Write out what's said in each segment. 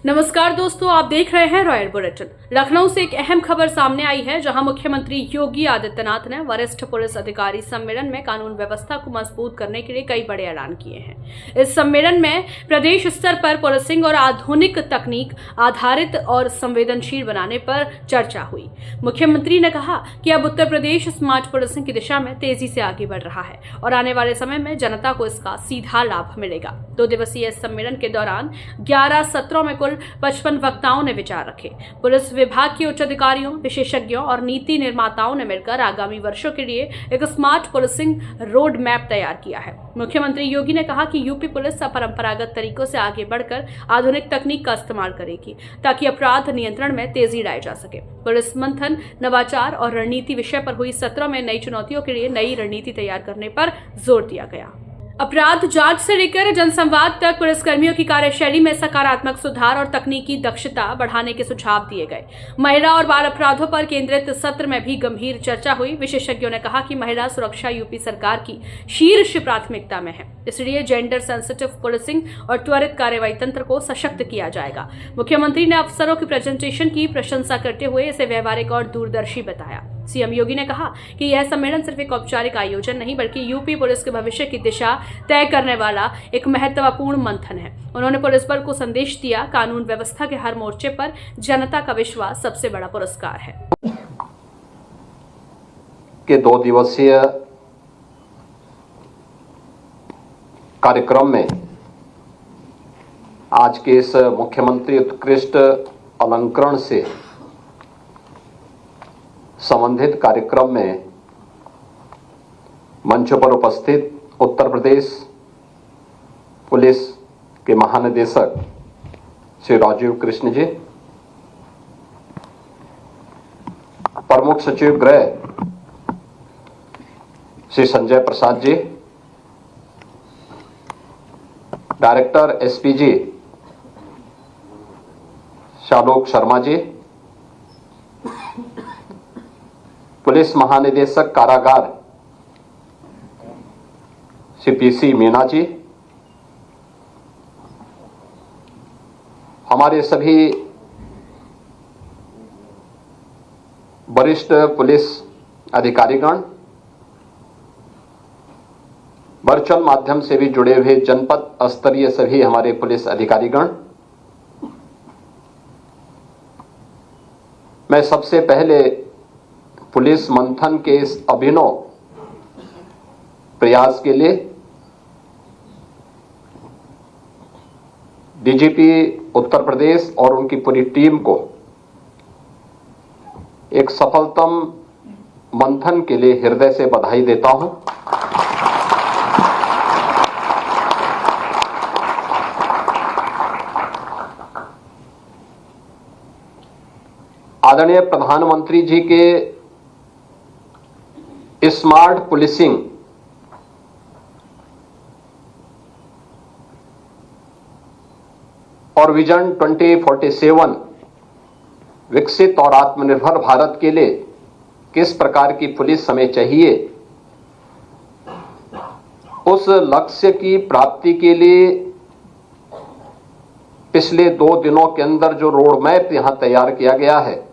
नमस्कार दोस्तों, आप देख रहे हैं रॉयल बुलेटिन। लखनऊ से एक अहम खबर सामने आई है, जहां मुख्यमंत्री योगी आदित्यनाथ ने वरिष्ठ पुलिस अधिकारी सम्मेलन में कानून व्यवस्था को मजबूत करने के लिए कई बड़े ऐलान किए हैं। इस सम्मेलन में प्रदेश स्तर पर पुलिसिंग और आधुनिक तकनीक आधारित और संवेदनशील बनाने पर चर्चा हुई। मुख्यमंत्री ने कहा कि अब उत्तर प्रदेश स्मार्ट पुलिसिंग की दिशा में तेजी से आगे बढ़ रहा है और आने वाले समय में जनता को इसका सीधा लाभ मिलेगा। 2 दिवसीय इस सम्मेलन के दौरान 11 सत्रों में कुल 55 वक्ताओं ने विचार रखे। पुलिस विभाग के उच्च अधिकारियों, विशेषज्ञों और नीति निर्माताओं ने मिलकर आगामी वर्षों के लिए एक स्मार्ट पुलिसिंग रोड मैप तैयार किया है। मुख्यमंत्री योगी ने कहा कि यूपी पुलिस अपरंपरागत तरीकों से आगे बढ़कर आधुनिक तकनीक का इस्तेमाल करेगी ताकि अपराध नियंत्रण में तेजी लाई जा सके। पुलिस मंथन, नवाचार और रणनीति विषय पर हुई सत्रों में नई चुनौतियों के लिए नई रणनीति तैयार करने पर जोर दिया गया। अपराध जांच से लेकर जनसंवाद तक पुलिसकर्मियों की कार्यशैली में सकारात्मक सुधार और तकनीकी दक्षता बढ़ाने के सुझाव दिए गए। महिला और बाल अपराधों पर केंद्रित सत्र में भी गंभीर चर्चा हुई। विशेषज्ञों ने कहा कि महिला सुरक्षा यूपी सरकार की शीर्ष प्राथमिकता में है, इसलिए जेंडर सेंसिटिव पुलिसिंग और त्वरित कार्रवाई तंत्र को सशक्त किया जाएगा। मुख्यमंत्री ने अफसरों की प्रेजेंटेशन की प्रशंसा करते हुए इसे व्यवहारिक और दूरदर्शी बताया। सीएम योगी ने कहा कि यह सम्मेलन सिर्फ एक औपचारिक आयोजन नहीं, बल्कि यूपी पुलिस के भविष्य की दिशा तय करने वाला एक महत्वपूर्ण मंथन है। उन्होंने पुलिस बल को संदेश दिया, कानून व्यवस्था के हर मोर्चे पर जनता का विश्वास सबसे बड़ा पुरस्कार है। के 2 दिवसीय कार्यक्रम में आज के इस मुख्यमंत्री उत्कृष्ट अलंकरण से संबंधित कार्यक्रम में मंच पर उपस्थित उत्तर प्रदेश पुलिस के महानिदेशक श्री राजीव कृष्ण जी, प्रमुख सचिव गृह Shri Sanjay Prasad ji, director SPG शालोक Sharma ji, police महानिदेशक कारागार श्री पीसी मीना जी, हमारे सभी वरिष्ठ पुलिस अधिकारीगण, वर्चुअल माध्यम से भी जुड़े हुए जनपद स्तरीय सभी हमारे पुलिस अधिकारीगण, मैं सबसे पहले पुलिस मंथन के इस अभिनव प्रयास के लिए डीजीपी उत्तर प्रदेश और उनकी पूरी टीम को एक सफलतम मंथन के लिए हृदय से बधाई देता हूं। आदरणीय प्रधानमंत्री जी के स्मार्ट पुलिसिंग और विजन 2047 विकसित और आत्मनिर्भर भारत के लिए किस प्रकार की पुलिस हमें चाहिए, उस लक्ष्य की प्राप्ति के लिए पिछले 2 दिनों के अंदर जो रोड मैप यहां तैयार किया गया है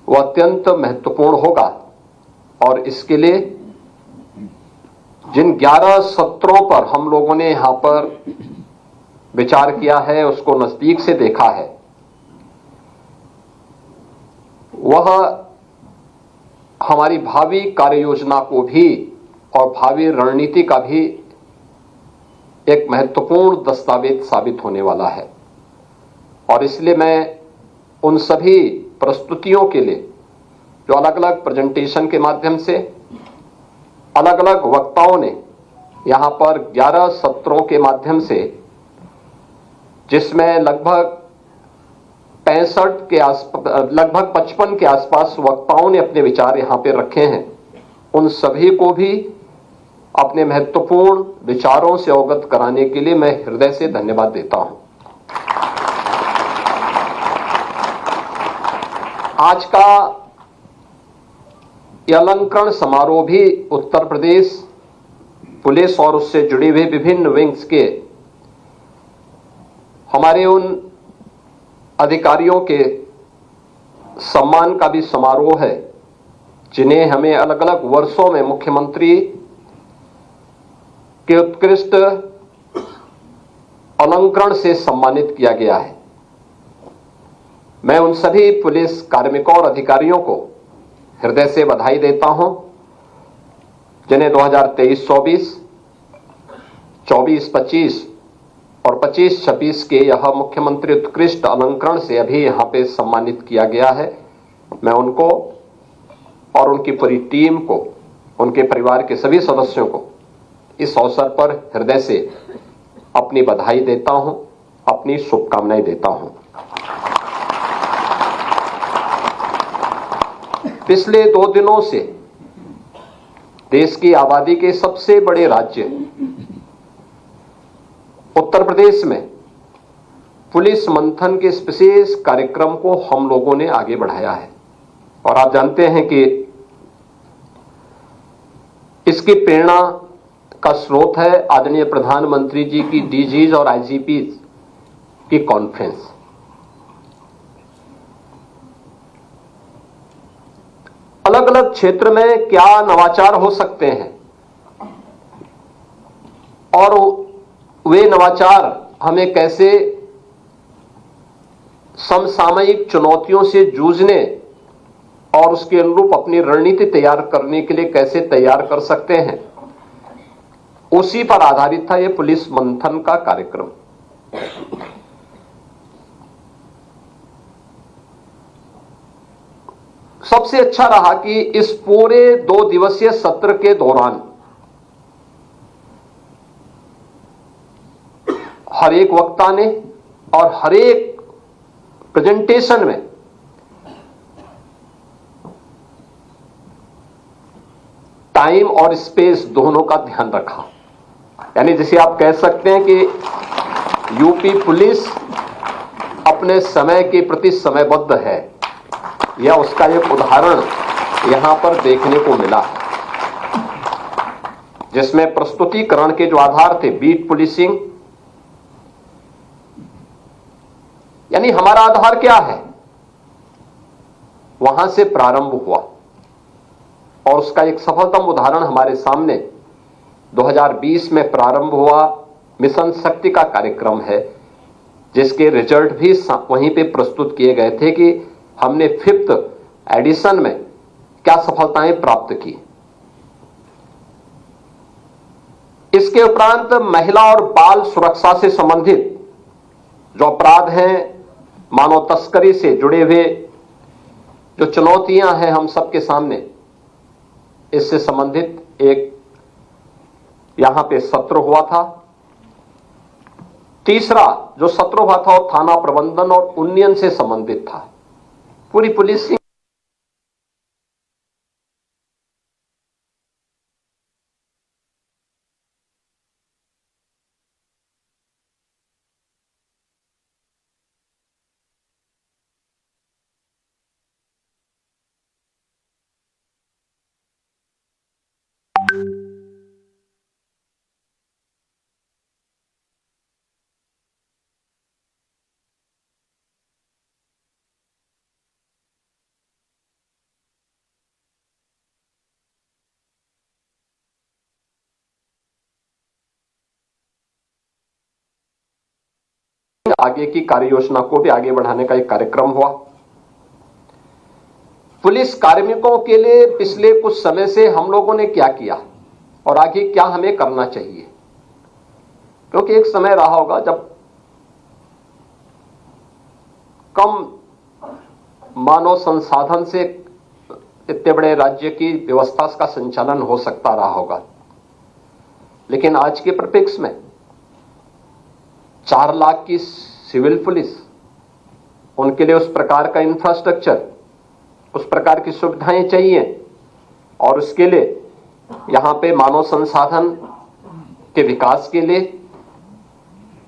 वह अत्यंत महत्वपूर्ण होगा और इसके लिए जिन 11 सत्रों पर हम लोगों ने यहां पर विचार किया है, उसको नजदीक से देखा है, वह हमारी भावी कार्य योजना को भी और भावी रणनीति का भी एक महत्वपूर्ण दस्तावेज साबित होने वाला है। और इसलिए मैं उन सभी प्रस्तुतियों के लिए जो अलग अलग प्रेजेंटेशन के माध्यम से अलग अलग वक्ताओं ने यहां पर 11 सत्रों के माध्यम से, जिसमें लगभग 55 के आसपास वक्ताओं ने अपने विचार यहां पे रखे हैं, उन सभी को भी अपने महत्वपूर्ण विचारों से अवगत कराने के लिए मैं हृदय से धन्यवाद देता हूं। आज का यह अलंकरण समारोह भी उत्तर प्रदेश पुलिस और उससे जुड़ी हुई विभिन्न विंग्स के हमारे उन अधिकारियों के सम्मान का भी समारोह है जिन्हें हमें अलग अलग वर्षों में मुख्यमंत्री के उत्कृष्ट अलंकरण से सम्मानित किया गया है। मैं उन सभी पुलिस कार्मिकों और अधिकारियों को हृदय से बधाई देता हूं जिन्हें 2023-24, 24-25 और 25-26 के यह मुख्यमंत्री उत्कृष्ट अलंकरण से अभी यहां पे सम्मानित किया गया है। मैं उनको और उनकी पूरी टीम को, उनके परिवार के सभी सदस्यों को इस अवसर पर हृदय से अपनी बधाई देता हूं, अपनी शुभकामनाएं देता हूं। पिछले 2 दिनों से देश की आबादी के सबसे बड़े राज्य उत्तर प्रदेश में पुलिस मंथन के इस विशेष कार्यक्रम को हम लोगों ने आगे बढ़ाया है। और आप जानते हैं कि इसकी प्रेरणा का स्रोत है आदरणीय प्रधानमंत्री जी की डीजीज और आईजीपी की कॉन्फ्रेंस। अलग अलग क्षेत्र में क्या नवाचार हो सकते हैं और वे नवाचार हमें कैसे समसामयिक चुनौतियों से जूझने और उसके अनुरूप अपनी रणनीति तैयार करने के लिए कैसे तैयार कर सकते हैं, उसी पर आधारित था यह पुलिस मंथन का कार्यक्रम। सबसे अच्छा रहा कि इस पूरे 2 दिवसीय सत्र के दौरान हर एक वक्ता ने और हर एक प्रेजेंटेशन में टाइम और स्पेस दोनों का ध्यान रखा। यानी जिसे आप कह सकते हैं कि यूपी पुलिस अपने समय के प्रति समयबद्ध है, यह उसका एक उदाहरण यहां पर देखने को मिला है, जिसमें प्रस्तुतिकरण के जो आधार थे, बीट पुलिसिंग, यानी हमारा आधार क्या है, वहां से प्रारंभ हुआ और उसका एक सफलतम उदाहरण हमारे सामने 2020 में प्रारंभ हुआ मिशन शक्ति का कार्यक्रम है, जिसके रिजल्ट भी वहीं पे प्रस्तुत किए गए थे कि हमने 5th एडिशन में क्या सफलताएं प्राप्त की। इसके उपरांत महिला और बाल सुरक्षा से संबंधित जो अपराध हैं, मानव तस्करी से जुड़े हुए जो चुनौतियां हैं हम सबके सामने, इससे संबंधित एक यहां पे सत्र हुआ था। तीसरा जो सत्र हुआ था वो थाना प्रबंधन और उन्नयन से संबंधित था। पूरी पुलिसिंग आगे की कार्य योजना को भी आगे बढ़ाने का एक कार्यक्रम हुआ। पुलिस कार्मिकों के लिए पिछले कुछ समय से हम लोगों ने क्या किया और आगे क्या हमें करना चाहिए, क्योंकि एक समय रहा होगा जब कम मानव संसाधन से इतने बड़े राज्य की व्यवस्था का संचालन हो सकता रहा होगा, लेकिन आज के परिप्रेक्ष्य में 4 लाख की सिविल पुलिस, उनके लिए उस प्रकार का इंफ्रास्ट्रक्चर, उस प्रकार की सुविधाएं चाहिए और उसके लिए यहां पे मानव संसाधन के विकास के लिए,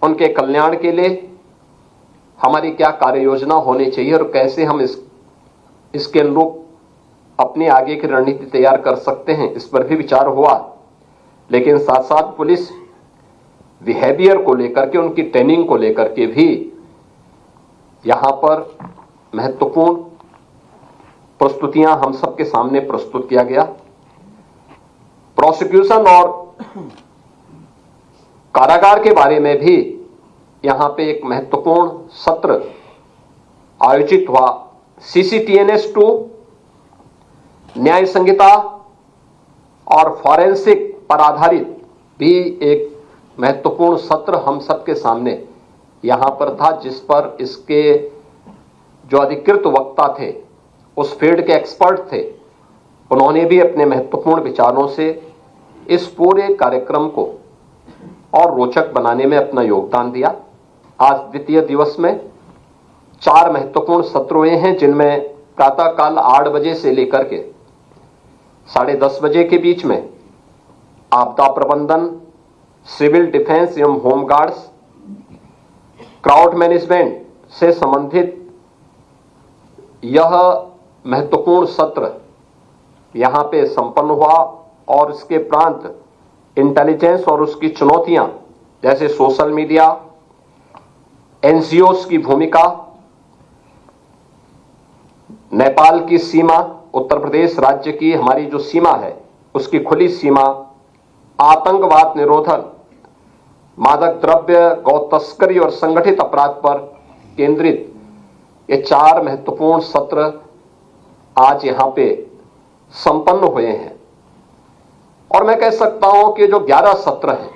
उनके कल्याण के लिए हमारी क्या कार्य योजना होनी चाहिए और कैसे हम इसके अनुरूप अपने आगे की रणनीति तैयार कर सकते हैं, इस पर भी विचार हुआ। लेकिन साथ साथ पुलिस बिहेवियर को लेकर के, उनकी ट्रेनिंग को लेकर के भी यहां पर महत्वपूर्ण प्रस्तुतियां हम सबके सामने प्रस्तुत किया गया। प्रोसिक्यूशन और कारागार के बारे में भी यहां पे एक महत्वपूर्ण सत्र आयोजित हुआ। CCTNS-2, न्याय संहिता और फॉरेंसिक पर आधारित भी एक महत्वपूर्ण सत्र हम सबके सामने यहां पर था, जिस पर इसके जो अधिकृत वक्ता थे, उस फील्ड के एक्सपर्ट थे, उन्होंने भी अपने महत्वपूर्ण विचारों से इस पूरे कार्यक्रम को और रोचक बनाने में अपना योगदान दिया। आज द्वितीय दिवस में 4 महत्वपूर्ण सत्र हुए हैं, जिनमें प्रातःकाल 8 बजे से लेकर के 10:30 बजे के बीच में आपदा प्रबंधन, सिविल डिफेंस एवं होमगार्ड्स, क्राउड मैनेजमेंट से संबंधित यह महत्वपूर्ण सत्र यहां पे संपन्न हुआ। और इसके प्रांत इंटेलिजेंस और उसकी चुनौतियां, जैसे सोशल मीडिया, NGOs की भूमिका, नेपाल की सीमा, उत्तर प्रदेश राज्य की हमारी जो सीमा है उसकी खुली सीमा, आतंकवाद निरोधन, मादक द्रव्य, गौ तस्करी और संगठित अपराध पर केंद्रित ये 4 महत्वपूर्ण सत्र आज यहां पे संपन्न हुए हैं। और मैं कह सकता हूं कि जो 11 सत्र हैं,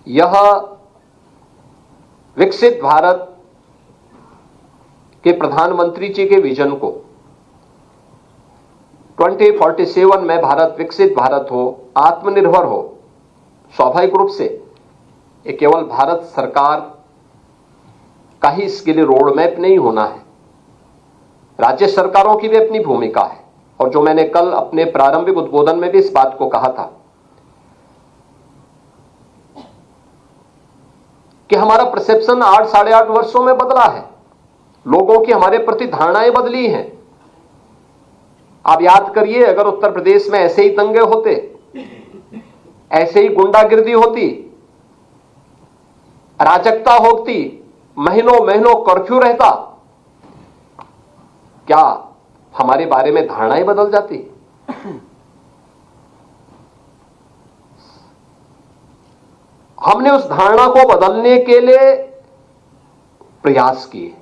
यह विकसित भारत के प्रधानमंत्री जी के विजन को 2047 में भारत विकसित भारत हो, आत्मनिर्भर हो, स्वाभाविक रूप से ये केवल भारत सरकार का ही इसके लिए रोड मैप नहीं होना है, राज्य सरकारों की भी अपनी भूमिका है। और जो मैंने कल अपने प्रारंभिक उद्बोधन में भी इस बात को कहा था कि हमारा परसेप्शन 8 साढ़े 8 वर्षों में बदला है, लोगों की हमारे प्रति धारणाएं बदली हैं। आप याद करिए, अगर उत्तर प्रदेश में ऐसे ही दंगे होते, ऐसे ही गुंडागिर्दी होती, अराजकता होती, महीनों महीनों कर्फ्यू रहता, क्या हमारे बारे में धारणाएं बदल जाती? हमने उस धारणा को बदलने के लिए प्रयास किए,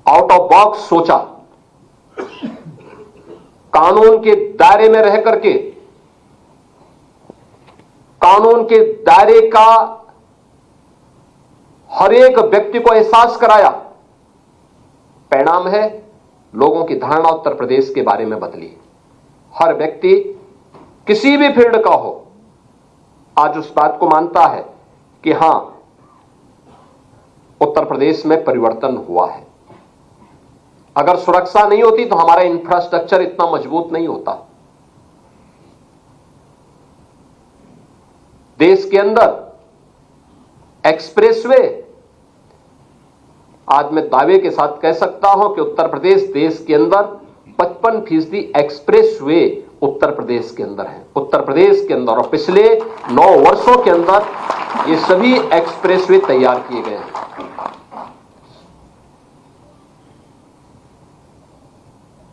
आउट ऑफ बॉक्स सोचा, कानून के दायरे में रह करके कानून के दायरे का हर एक व्यक्ति को एहसास कराया। परिणाम है, लोगों की धारणा उत्तर प्रदेश के बारे में बदली। हर व्यक्ति किसी भी फील्ड का हो, आज उस बात को मानता है कि हां, उत्तर प्रदेश में परिवर्तन हुआ है। अगर सुरक्षा नहीं होती तो हमारा इंफ्रास्ट्रक्चर इतना मजबूत नहीं होता। देश के अंदर एक्सप्रेसवे, आज मैं दावे के साथ कह सकता हूं कि उत्तर प्रदेश देश के अंदर 55% एक्सप्रेसवे उत्तर प्रदेश के अंदर है। उत्तर प्रदेश के अंदर, और पिछले 9 वर्षों के अंदर ये सभी एक्सप्रेसवे तैयार किए गए हैं।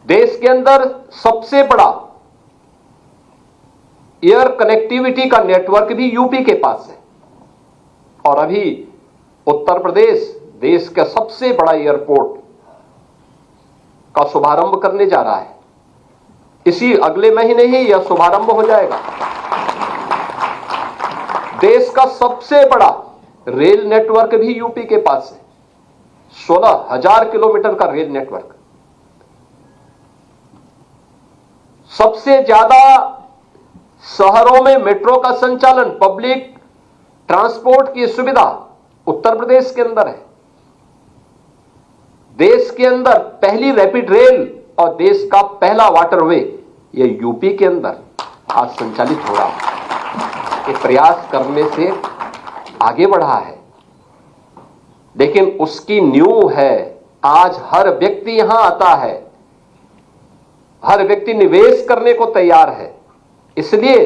देश के अंदर सबसे बड़ा एयर कनेक्टिविटी का नेटवर्क भी यूपी के पास है। और अभी उत्तर प्रदेश देश का सबसे बड़ा एयरपोर्ट का शुभारंभ करने जा रहा है। इसी अगले महीने ही यह शुभारंभ हो जाएगा। देश का सबसे बड़ा रेल नेटवर्क भी यूपी के पास है, 16,000 किलोमीटर का रेल नेटवर्क। सबसे ज्यादा शहरों में मेट्रो का संचालन, पब्लिक ट्रांसपोर्ट की सुविधा उत्तर प्रदेश के अंदर है। देश के अंदर पहली रैपिड रेल और देश का पहला वाटरवे ये यूपी के अंदर आज संचालित हो रहा है। ये प्रयास करने से आगे बढ़ा है, लेकिन उसकी नींव है आज हर व्यक्ति यहां आता है, हर व्यक्ति निवेश करने को तैयार है। इसलिए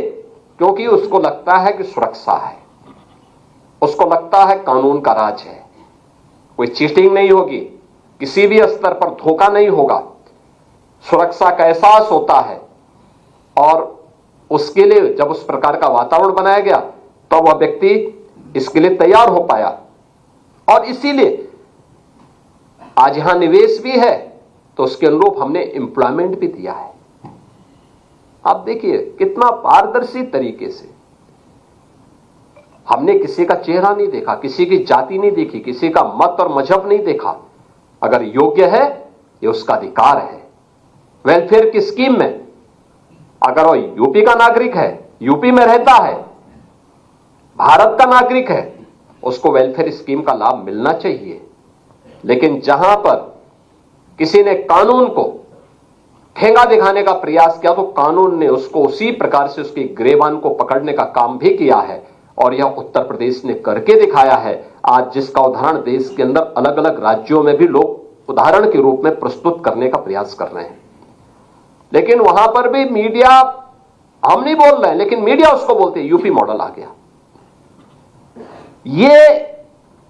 क्योंकि उसको लगता है कि सुरक्षा है, उसको लगता है कानून का राज है, कोई चीटिंग नहीं होगी, किसी भी स्तर पर धोखा नहीं होगा, सुरक्षा का एहसास होता है। और उसके लिए जब उस प्रकार का वातावरण बनाया गया तो वह व्यक्ति इसके लिए तैयार हो पाया, और इसीलिए आज यहां निवेश भी है तो उसके अनुरूप हमने एम्प्लॉयमेंट भी दिया है। आप देखिए कितना पारदर्शी तरीके से हमने किसी का चेहरा नहीं देखा, किसी की जाति नहीं देखी, किसी का मत और मजहब नहीं देखा। अगर योग्य है ये उसका अधिकार है। वेलफेयर की स्कीम में अगर वो यूपी का नागरिक है, यूपी में रहता है, भारत का नागरिक है, उसको वेलफेयर स्कीम का लाभ मिलना चाहिए। लेकिन जहां पर किसी ने कानून को ठेंगा दिखाने का प्रयास किया तो कानून ने उसको उसी प्रकार से उसकी गिरेबान को पकड़ने का काम भी किया है, और यह उत्तर प्रदेश ने करके दिखाया है। आज जिसका उदाहरण देश के अंदर अलग अलग राज्यों में भी लोग उदाहरण के रूप में प्रस्तुत करने का प्रयास कर रहे हैं। लेकिन वहां पर भी मीडिया, हम नहीं बोल रहे हैं लेकिन मीडिया उसको बोलते हैं यूपी मॉडल आ गया। ये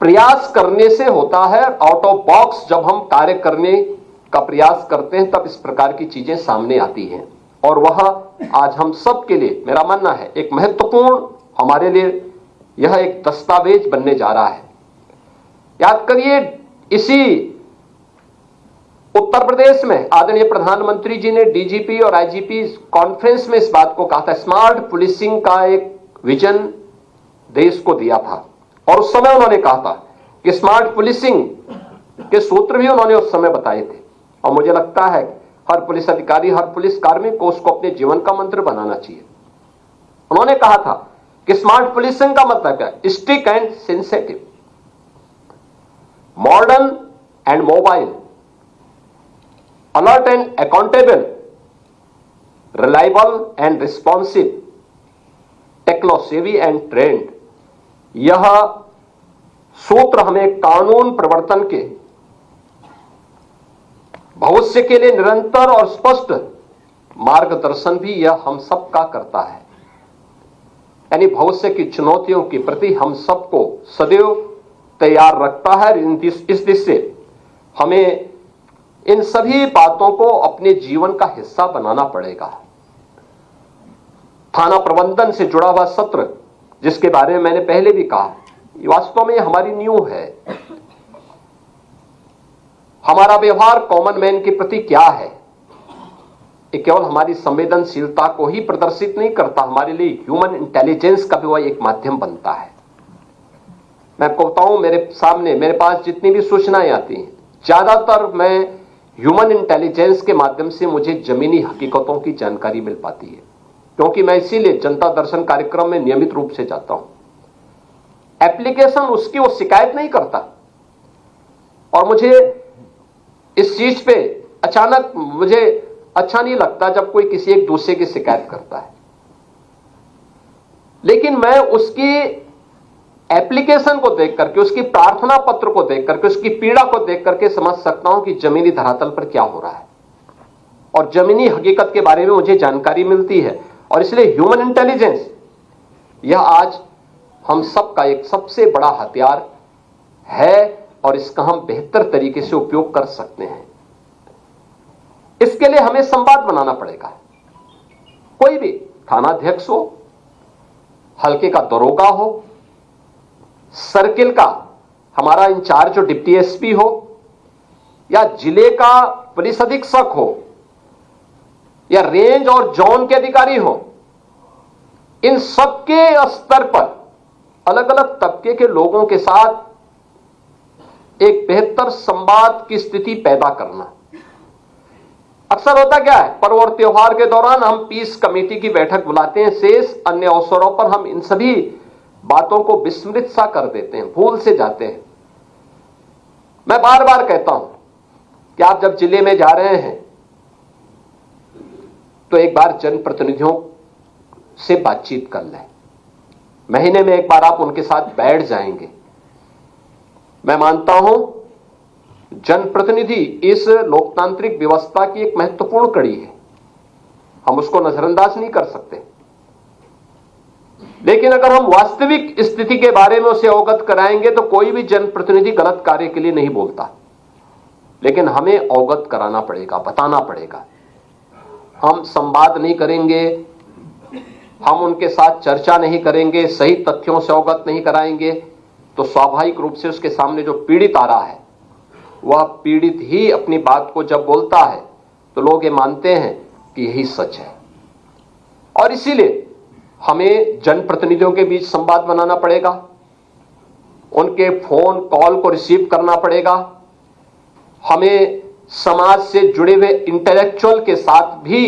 प्रयास करने से होता है, आउट ऑफ बॉक्स जब हम कार्य करने का प्रयास करते हैं तब इस प्रकार की चीजें सामने आती हैं। और वह आज हम सब के लिए, मेरा मानना है, एक महत्वपूर्ण, हमारे लिए यह एक दस्तावेज बनने जा रहा है। याद करिए, इसी उत्तर प्रदेश में आदरणीय प्रधानमंत्री जी ने डीजीपी और आईजीपी कॉन्फ्रेंस में इस बात को कहा था, स्मार्ट पुलिसिंग का एक विजन देश को दिया था। और उस समय उन्होंने कहा था कि स्मार्ट पुलिसिंग के सूत्र भी उन्होंने उस समय बताए थे। और मुझे लगता है हर पुलिस अधिकारी, हर पुलिस कार्मिक को उसको अपने जीवन का मंत्र बनाना चाहिए। उन्होंने कहा था कि स्मार्ट पुलिसिंग का मतलब क्या है? Strict and sensitive, modern and mobile, alert and accountable, reliable and responsive, technosavvy and trained. यह सूत्र हमें कानून प्रवर्तन के भविष्य के लिए निरंतर और स्पष्ट मार्गदर्शन भी यह हम सब का करता है। यानी भविष्य की चुनौतियों के प्रति हम सबको सदैव तैयार रखता है। इस दृष्टि से हमें इन सभी बातों को अपने जीवन का हिस्सा बनाना पड़ेगा। थाना प्रबंधन से जुड़ा हुआ सत्र, जिसके बारे में मैंने पहले भी कहा, वास्तव में हमारी नींव है। हमारा व्यवहार कॉमन मैन के प्रति क्या है, ये केवल हमारी संवेदनशीलता को ही प्रदर्शित नहीं करता, हमारे लिए ह्यूमन इंटेलिजेंस का भी वह एक माध्यम बनता है। मैं आपको बताऊं, मेरे सामने, मेरे पास जितनी भी सूचनाएं आती हैं, ज्यादातर मैं ह्यूमन इंटेलिजेंस के माध्यम से मुझे जमीनी हकीकतों की जानकारी मिल पाती है, क्योंकि मैं इसीलिए जनता दर्शन कार्यक्रम में नियमित रूप से जाता हूं। एप्लीकेशन उसकी वो शिकायत नहीं करता, और मुझे इस चीज पे अचानक मुझे अच्छा नहीं लगता जब कोई किसी एक दूसरे की शिकायत करता है। लेकिन मैं उसकी एप्लीकेशन को देख करके, उसकी प्रार्थना पत्र को देख करके, उसकी पीड़ा को देख करके समझ सकता हूं कि जमीनी धरातल पर क्या हो रहा है, और जमीनी हकीकत के बारे में मुझे जानकारी मिलती है। और इसलिए ह्यूमन इंटेलिजेंस यह आज हम सब का एक सबसे बड़ा हथियार है, और इसका हम बेहतर तरीके से उपयोग कर सकते हैं। इसके लिए हमें संवाद बनाना पड़ेगा। कोई भी थानाध्यक्ष हो, हल्के का दरोगा हो, सर्किल का हमारा इंचार्ज जो डिप्टी एसपी हो, या जिले का पुलिस अधीक्षक हो, या रेंज और जोन के अधिकारी हो, इन सबके स्तर पर अलग अलग तबके के लोगों के साथ एक बेहतर संवाद की स्थिति पैदा करना। अक्सर होता क्या है, पर्व और त्योहार के दौरान हम पीस कमेटी की बैठक बुलाते हैं, शेष अन्य अवसरों पर हम इन सभी बातों को विस्मृत सा कर देते हैं, भूल से जाते हैं। मैं बार बार कहता हूं कि आप जब जिले में जा रहे हैं तो एक बार जनप्रतिनिधियों से बातचीत कर लें। महीने में एक बार आप उनके साथ बैठ जाएंगे। मैं मानता हूं जनप्रतिनिधि इस लोकतांत्रिक व्यवस्था की एक महत्वपूर्ण कड़ी है, हम उसको नजरअंदाज नहीं कर सकते। लेकिन अगर हम वास्तविक स्थिति के बारे में उसे अवगत कराएंगे तो कोई भी जनप्रतिनिधि गलत कार्य के लिए नहीं बोलता, लेकिन हमें अवगत कराना पड़ेगा, बताना पड़ेगा। हम संवाद नहीं करेंगे, हम उनके साथ चर्चा नहीं करेंगे, सही तथ्यों से अवगत नहीं कराएंगे, तो स्वाभाविक रूप से उसके सामने जो पीड़ित आ रहा है वह पीड़ित ही अपनी बात को जब बोलता है तो लोग ये मानते हैं कि यही सच है। और इसीलिए हमें जनप्रतिनिधियों के बीच संवाद बनाना पड़ेगा, उनके फोन कॉल को रिसीव करना पड़ेगा, हमें समाज से जुड़े हुए इंटेलेक्चुअल के साथ भी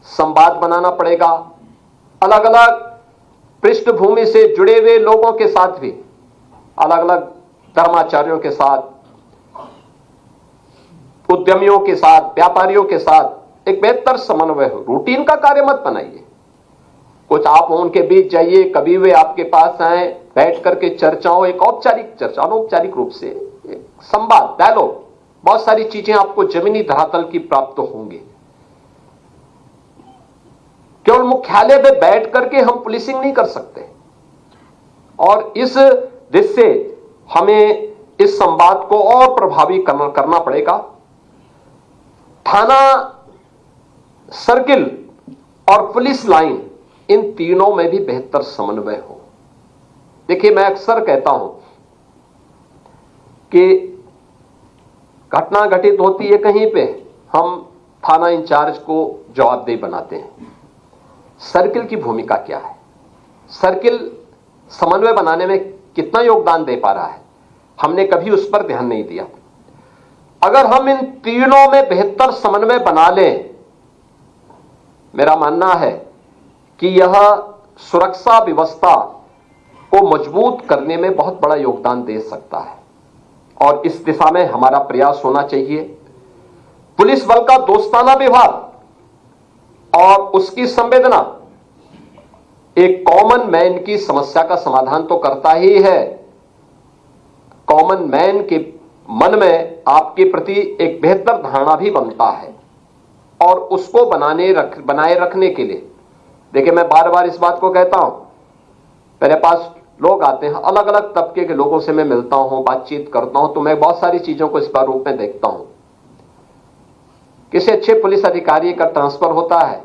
संवाद बनाना पड़ेगा, अलग अलग पृष्ठभूमि से जुड़े हुए लोगों के साथ भी, अलग अलग धर्माचार्यों के साथ, उद्यमियों के साथ, व्यापारियों के साथ एक बेहतर समन्वय हो। रूटीन का कार्य मत बनाइए, कुछ आप उनके बीच जाइए, कभी वे आपके पास आए, बैठ करके चर्चा हो, एक औपचारिक चर्चा, अनौपचारिक रूप से एक संवाद, डायलॉग, बहुत सारी चीजें आपको जमीनी धरातल की प्राप्त होंगी। केवल मुख्यालय पे बैठ करके हम पुलिसिंग नहीं कर सकते, और इस दृष्टि से हमें इस संवाद को और प्रभावी करना पड़ेगा। थाना, सर्किल और पुलिस लाइन, इन तीनों में भी बेहतर समन्वय हो। देखिए, मैं अक्सर कहता हूं कि घटना घटित होती है कहीं पे, हम थाना इंचार्ज को जवाबदेही बनाते हैं। सर्किल की भूमिका क्या है? सर्किल समन्वय बनाने में कितना योगदान दे पा रहा है? हमने कभी उस पर ध्यान नहीं दिया। अगर हम इन तीनों में बेहतर समन्वय बना लें, मेरा मानना है कि यह सुरक्षा व्यवस्था को मजबूत करने में बहुत बड़ा योगदान दे सकता है, और इस दिशा में हमारा प्रयास होना चाहिए। पुलिस बल का दोस्ताना व्यवहार और उसकी संवेदना एक कॉमन मैन की समस्या का समाधान तो करता ही है। कॉमन मैन के मन में आपके प्रति एक बेहतर धारणा भी बनता है, और उसको बनाए रखने के लिए, देखिए, मैं बार बार इस बात को कहता हूं, मेरे पास लोग आते हैं, अलग अलग तबके के लोगों से मैं मिलता हूं, बातचीत करता हूं, तो मैं बहुत सारी चीजों को इस बार रूप में देखता हूं। किसी अच्छे पुलिस अधिकारी का ट्रांसफर होता है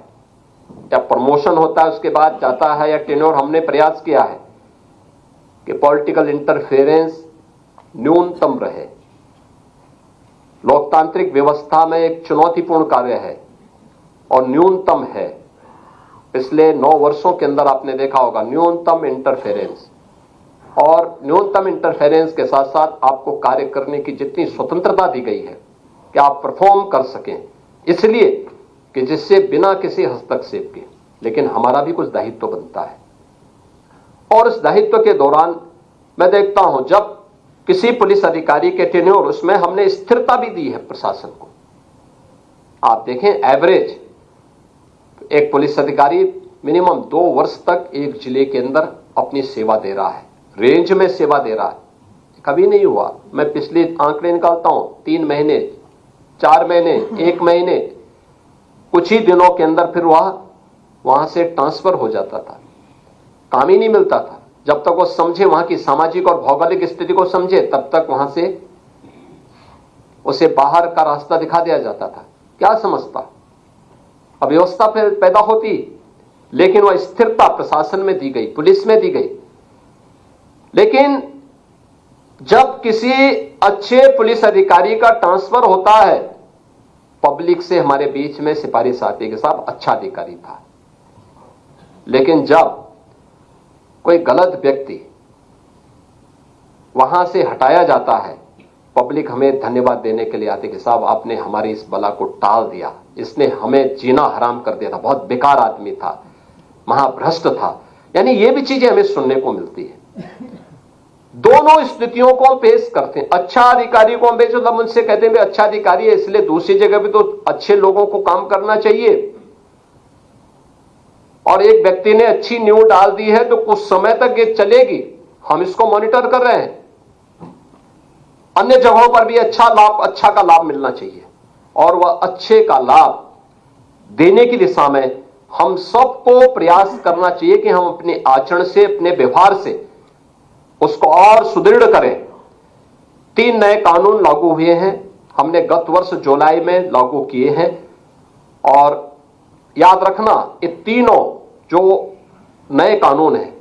या प्रमोशन होता है, उसके बाद जाता है, या टेन्योर, हमने प्रयास किया है कि पॉलिटिकल इंटरफेरेंस न्यूनतम रहे। लोकतांत्रिक व्यवस्था में एक चुनौतीपूर्ण कार्य है और न्यूनतम है। पिछले 9 वर्षों के अंदर आपने देखा होगा न्यूनतम इंटरफेरेंस, और न्यूनतम इंटरफेरेंस के साथ साथ आपको कार्य करने की जितनी स्वतंत्रता दी गई है कि आप परफॉर्म कर सकें, इसलिए कि जिससे बिना किसी हस्तक्षेप के, लेकिन हमारा भी कुछ दायित्व बनता है। और इस दायित्व के दौरान मैं देखता हूं, जब किसी पुलिस अधिकारी के टेन्योर, उसमें हमने स्थिरता भी दी है प्रशासन को। आप देखें, एवरेज एक पुलिस अधिकारी मिनिमम 2 वर्ष तक एक जिले के अंदर अपनी सेवा दे रहा है, रेंज में सेवा दे रहा है। कभी नहीं हुआ, मैं पिछले आंकड़े निकालता हूं, 3 महीने, 4 महीने, 1 महीने, कुछ ही दिनों के अंदर फिर वहां से ट्रांसफर हो जाता था। काम ही नहीं मिलता था। जब तक वो समझे, वहां की सामाजिक और भौगोलिक स्थिति को समझे, तब तक वहां से उसे बाहर का रास्ता दिखा दिया जाता था। क्या समझता? अव्यवस्था पैदा होती, लेकिन वह स्थिरता प्रशासन में दी गई, पुलिस में दी गई। लेकिन जब किसी अच्छे पुलिस अधिकारी का ट्रांसफर होता है, पब्लिक से हमारे बीच में सिफारिश आती है कि साहब अच्छा अधिकारी था। लेकिन जब कोई गलत व्यक्ति वहां से हटाया जाता है, पब्लिक हमें धन्यवाद देने के लिए आती है कि साहब आपने हमारी इस बला को टाल दिया, इसने हमें जीना हराम कर दिया था, बहुत बेकार आदमी था, महाभ्रष्ट था। यानी ये भी चीजें हमें सुनने को मिलती है। दोनों स्थितियों को हम पेश करते हैं। अच्छा अधिकारी को हम पेश, हम उनसे कहते हैं अच्छा अधिकारी है, इसलिए दूसरी जगह भी तो अच्छे लोगों को काम करना चाहिए। और एक व्यक्ति ने अच्छी न्यूज डाल दी है तो कुछ समय तक ये चलेगी, हम इसको मॉनिटर कर रहे हैं। अन्य जगहों पर भी अच्छा का लाभ मिलना चाहिए, और वह अच्छे का लाभ देने की दिशा में हम सबको प्रयास करना चाहिए कि हम अपने आचरण से, अपने व्यवहार से उसको और सुदृढ़ करें। 3 नए कानून लागू हुए हैं, हमने गत वर्ष जुलाई में लागू किए हैं। और याद रखना, ये तीनों जो नए कानून हैं,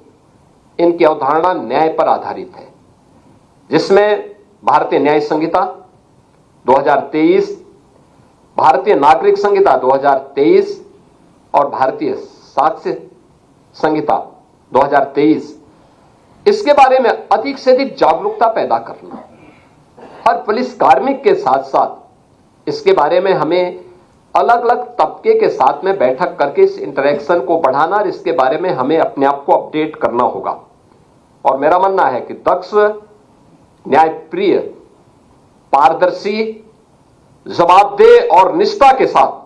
इनकी अवधारणा न्याय पर आधारित है, जिसमें भारतीय न्याय संहिता 2023, भारतीय नागरिक संहिता 2023 और भारतीय साक्ष्य संहिता 2023, इसके बारे में अधिक से अधिक जागरूकता पैदा करना। हर पुलिस कार्मिक के साथ साथ इसके बारे में हमें अलग अलग तबके के साथ में बैठक करके इस इंटरेक्शन को बढ़ाना और इसके बारे में हमें अपने आप को अपडेट करना होगा। और मेरा मानना है कि दक्ष, न्यायप्रिय, पारदर्शी, जवाबदेह और निष्ठा के साथ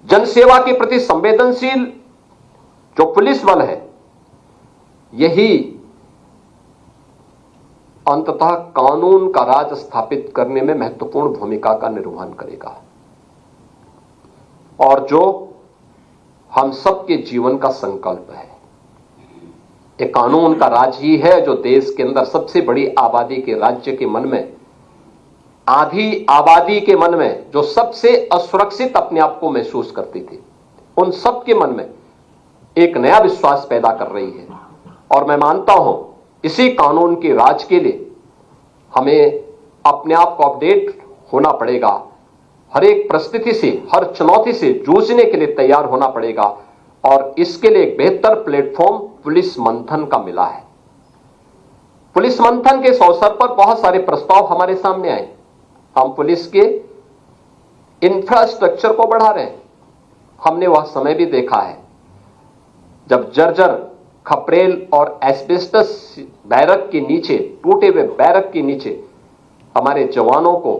जनसेवा के प्रति संवेदनशील जो पुलिस बल है, यही अंततः कानून का राज स्थापित करने में महत्वपूर्ण भूमिका का निर्वहन करेगा और जो हम सबके जीवन का संकल्प है। ये कानून का राज ही है जो देश के अंदर सबसे बड़ी आबादी के राज्य के मन में, आधी आबादी के मन में जो सबसे असुरक्षित अपने आप को महसूस करती थी, उन सबके मन में एक नया विश्वास पैदा कर रही है। और मैं मानता हूं इसी कानून के राज के लिए हमें अपने आप को अपडेट होना पड़ेगा, हर एक परिस्थिति से, हर चुनौती से जूझने के लिए तैयार होना पड़ेगा। और इसके लिए एक बेहतर प्लेटफॉर्म पुलिस मंथन का मिला है। पुलिस मंथन के इस अवसर पर बहुत सारे प्रस्ताव हमारे सामने आए। हम पुलिस के इंफ्रास्ट्रक्चर को बढ़ा रहे हैं। हमने वह समय भी देखा है जब जर्जर, खपरेल और एस्बेस्टस बैरक के नीचे, टूटे हुए बैरक के नीचे हमारे जवानों को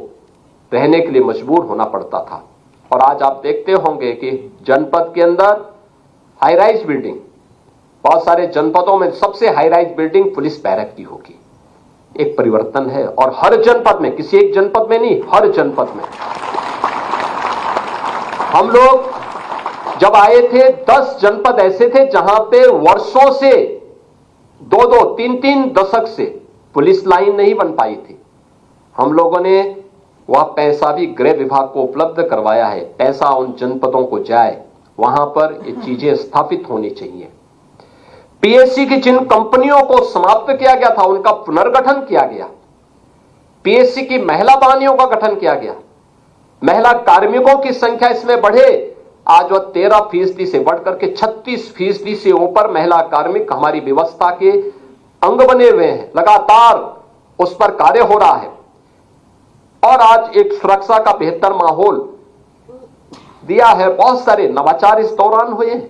रहने के लिए मजबूर होना पड़ता था। और आज आप देखते होंगे कि जनपद के अंदर हाई राइज बिल्डिंग, बहुत सारे जनपदों में सबसे high rise building police barrack की होगी। एक परिवर्तन है और हर जनपद में, किसी एक जनपद में नहीं, हर जनपद में। हम लोग जब आए थे 10 जनपद ऐसे थे जहां पे वर्षों से 2-2, 3-3 दशक से पुलिस लाइन नहीं बन पाई थी। हम लोगों ने वह पैसा भी गृह विभाग को उपलब्ध करवाया है। पैसा उन जनपदों को जाए, वहां पर ये चीजें स्थापित होनी चाहिए। पीएससी की जिन कंपनियों को समाप्त किया गया था, उनका पुनर्गठन किया गया। पीएससी की महिला वाहिनियों का गठन किया गया। महिला कार्मिकों की संख्या इसमें बढ़े। आज वह 13% से बढ़कर के 36% से ऊपर महिला कार्मिक हमारी व्यवस्था के अंग बने हुए हैं। लगातार उस पर कार्य हो रहा है और आज एक सुरक्षा का बेहतर माहौल दिया है। बहुत सारे नवाचार इस दौरान हुए हैं।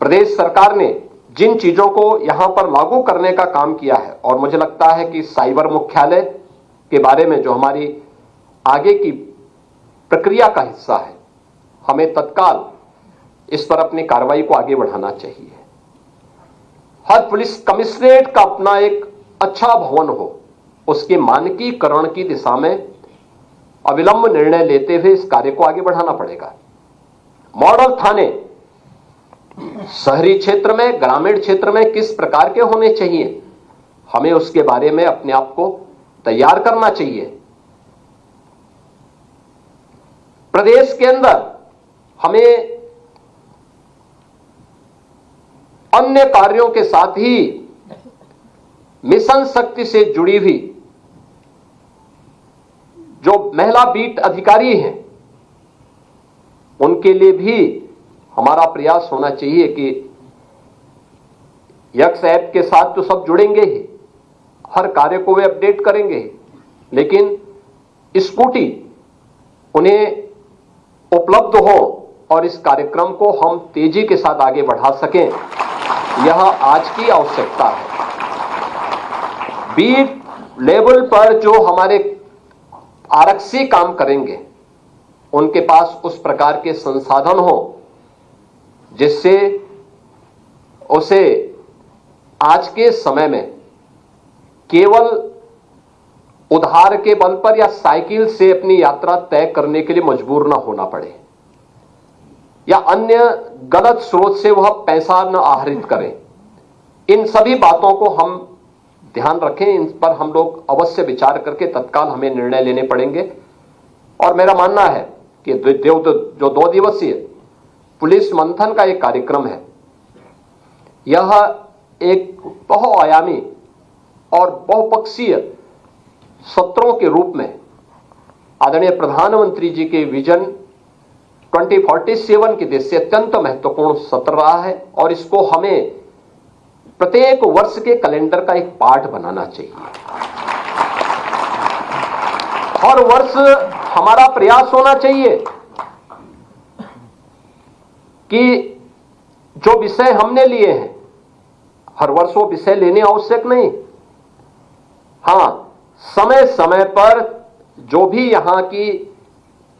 प्रदेश सरकार ने जिन चीजों को यहां पर लागू करने का काम किया है, और मुझे लगता है कि साइबर मुख्यालय के बारे में जो हमारी आगे की प्रक्रिया का हिस्सा है, हमें तत्काल इस पर अपनी कार्रवाई को आगे बढ़ाना चाहिए। हर पुलिस कमिश्नरेट का अपना एक अच्छा भवन हो, उसके मानकीकरण की दिशा में अविलंब निर्णय लेते हुए इस कार्य को आगे बढ़ाना पड़ेगा। मॉडल थाने शहरी क्षेत्र में, ग्रामीण क्षेत्र में किस प्रकार के होने चाहिए, हमें उसके बारे में अपने आप को तैयार करना चाहिए। प्रदेश के अंदर हमें अन्य कार्यों के साथ ही मिशन शक्ति से जुड़ी हुई जो महिला बीट अधिकारी हैं, उनके लिए भी हमारा प्रयास होना चाहिए कि यक्स ऐप के साथ तो सब जुड़ेंगे ही, हर कार्य को वे अपडेट करेंगे, लेकिन स्कूटी उन्हें उपलब्ध हो और इस कार्यक्रम को हम तेजी के साथ आगे बढ़ा सकें, यह आज की आवश्यकता है। बीट लेवल पर जो हमारे आरक्षी काम करेंगे, उनके पास उस प्रकार के संसाधन हो जिससे उसे आज के समय में केवल उधार के बल पर या साइकिल से अपनी यात्रा तय करने के लिए मजबूर न होना पड़े, या अन्य गलत स्रोत से वह पैसा न आहरित करें। इन सभी बातों को हम ध्यान रखें, इन पर हम लोग अवश्य विचार करके तत्काल हमें निर्णय लेने पड़ेंगे। और मेरा मानना है कि जो 2 दिवसीय पुलिस मंथन का एक कार्यक्रम है, यह एक बहुआयामी और बहुपक्षीय सत्रों के रूप में आदरणीय प्रधानमंत्री जी के विजन 2047 की दृष्टि से अत्यंत महत्वपूर्ण सत्र रहा है और इसको हमें प्रत्येक वर्ष के कैलेंडर का एक पार्ट बनाना चाहिए। हर वर्ष हमारा प्रयास होना चाहिए कि जो विषय हमने लिए हैं, हर वर्ष वो विषय लेने आवश्यक नहीं, हां समय समय पर जो भी यहां की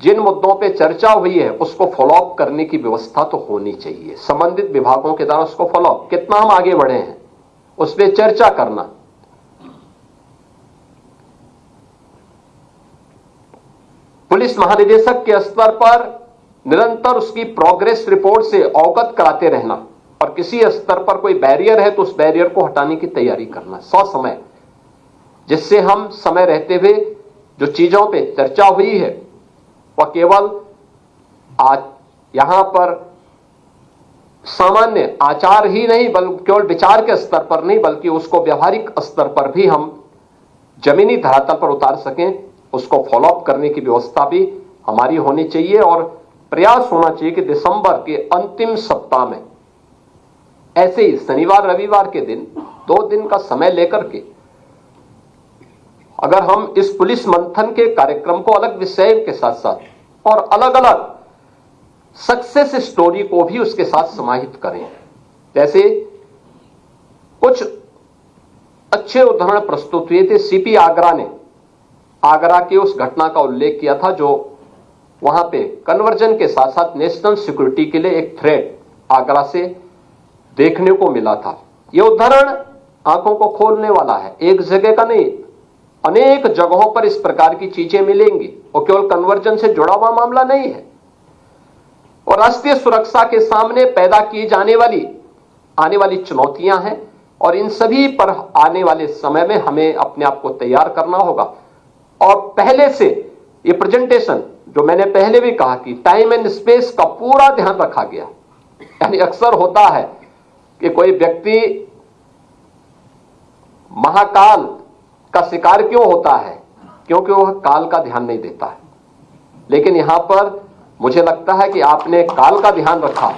जिन मुद्दों पे चर्चा हुई है उसको फॉलोअप करने की व्यवस्था तो होनी चाहिए। संबंधित विभागों के द्वारा उसको फॉलोअप, कितना हम आगे बढ़े हैं उस पर चर्चा करना। पुलिस महानिदेशक के स्तर पर निरंतर उसकी प्रोग्रेस रिपोर्ट से अवगत कराते रहना और किसी स्तर पर कोई बैरियर है तो उस बैरियर को हटाने की तैयारी करना ससमय, जिससे हम समय रहते हुए जो चीजों पे चर्चा हुई है वह केवल आज यहां पर सामान्य आचार ही नहीं, बल्कि केवल विचार के स्तर पर नहीं, बल्कि उसको व्यवहारिक स्तर पर भी हम जमीनी धरातल पर उतार सकें, उसको फॉलोअप करने की व्यवस्था भी हमारी होनी चाहिए। और प्रयास होना चाहिए कि दिसंबर के अंतिम सप्ताह में ऐसे ही शनिवार रविवार के दिन 2 दिन का समय लेकर के अगर हम इस पुलिस मंथन के कार्यक्रम को अलग विषय के साथ साथ और अलग अलग सक्सेस स्टोरी को भी उसके साथ समाहित करें। जैसे कुछ अच्छे उदाहरण प्रस्तुत हुए थे। सीपी आगरा ने आगरा के उस घटना का उल्लेख किया था जो वहां पे कन्वर्जन के साथ साथ नेशनल सिक्योरिटी के लिए एक थ्रेट आगरा से देखने को मिला था। यह उदाहरण आंखों को खोलने वाला है। एक जगह का नहीं, अनेक जगहों पर इस प्रकार की चीजें मिलेंगी और केवल कन्वर्जन से जुड़ा हुआ मामला नहीं है। और राष्ट्रीय सुरक्षा के सामने पैदा की जाने वाली आने वाली चुनौतियां हैं और इन सभी पर आने वाले समय में हमें अपने आप को तैयार करना होगा। और पहले से ये प्रेजेंटेशन जो मैंने पहले भी कहा कि टाइम एंड स्पेस का पूरा ध्यान रखा गया। यानी अक्सर होता है कि कोई व्यक्ति महाकाल का शिकार क्यों होता है, क्योंकि वह काल का ध्यान नहीं देता है। लेकिन यहां पर मुझे लगता है कि आपने काल का ध्यान रखा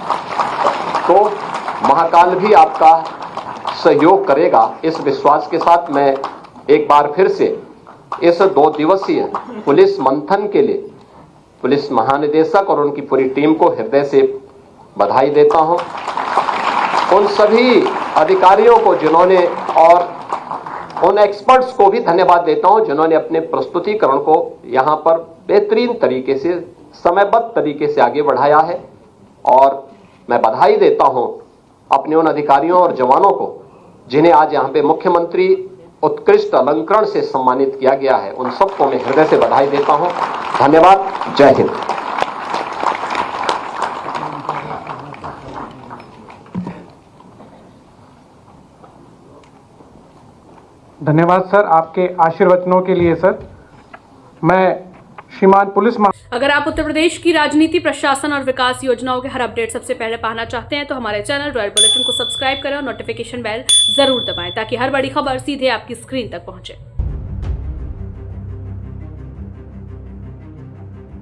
तो महाकाल भी आपका सहयोग करेगा। इस विश्वास के साथ मैं एक बार फिर से इस 2 दिवसीय पुलिस मंथन के लिए पुलिस महानिदेशक और उनकी पूरी टीम को हृदय से बधाई देता हूं। उन सभी अधिकारियों को जिन्होंने और उन एक्सपर्ट्स को भी धन्यवाद देता हूं जिन्होंने अपने प्रस्तुतिकरण को यहां पर बेहतरीन तरीके से समयबद्ध तरीके से आगे बढ़ाया है। और मैं बधाई देता हूं अपने उन अधिकारियों और जवानों को जिन्हें आज यहां पे मुख्यमंत्री उत्कृष्ट अलंकरण से सम्मानित किया गया है। उन सबको मैं हृदय से बधाई देता हूं। धन्यवाद। जय हिंद। धन्यवाद सर आपके आशीर्वचनों के लिए। सर मैं श्रीमान पुलिस अगर आप उत्तर प्रदेश की राजनीति, प्रशासन और विकास योजनाओं के हर अपडेट सबसे पहले पाना चाहते हैं तो हमारे चैनल रॉयल बुलेटिन को सब्सक्राइब करें और नोटिफिकेशन बेल जरूर दबाएं ताकि हर बड़ी खबर सीधे आपकी स्क्रीन तक पहुंचे।